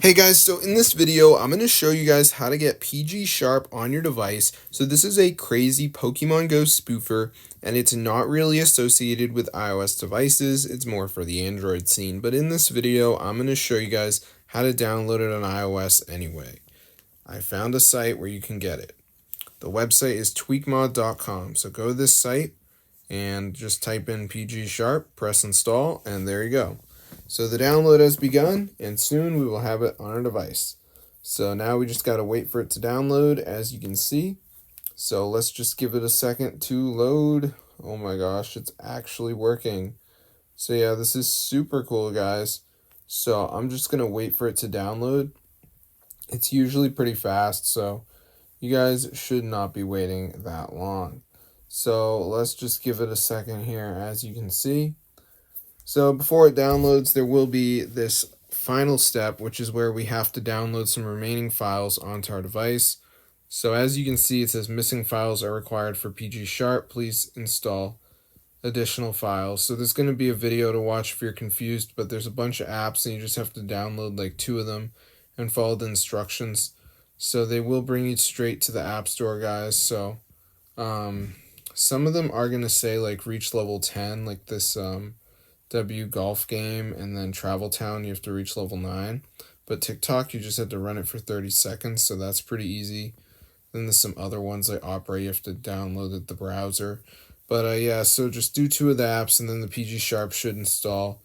Hey guys, so in this video, I'm going to show you guys how to get PGSharp on your device. So this is a crazy Pokemon GO spoofer, and it's not really associated with iOS devices. It's more for the Android scene. But in this video, I'm going to show you guys how to download it on iOS anyway. I found a site where you can get it. The website is tweakmod.com. So go to this site and just type in PGSharp, press install, and there you go. So the download has begun, and soon we will have it on our device. So now we just gotta wait for it to download, as you can see. So let's just give it a second to load. Oh my gosh, it's actually working. So yeah, this is super cool, guys. So I'm just gonna wait for it to download. It's usually pretty fast, so you guys should not be waiting that long. So let's just give it a second here, as you can see. So before it downloads, there will be this final step, which is where we have to download some remaining files onto our device. So as you can see, it says missing files are required for PGSharp. Please install additional files. So there's going to be a video to watch if you're confused, but there's a bunch of apps and you just have to download like 2 of them and follow the instructions. So they will bring you straight to the App Store, guys. So some of them are going to say like reach level 10, like this W golf game, and then Travel Town you have to reach level 9. But TikTok you just have to run it for 30 seconds, so that's pretty easy. Then there's some other ones like Opera you have to download at the browser. But yeah, so just do 2 of the apps and then the PGSharp should install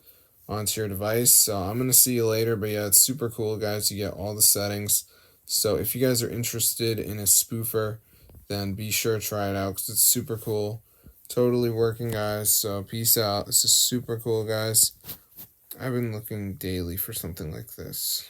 onto your device. So I'm going to see you later, but yeah, it's super cool, guys. You get all the settings. So if you guys are interested in a spoofer, then be sure to try it out because it's super cool. Totally working, guys. So peace out. This is super cool, guys. I've been looking daily for something like this.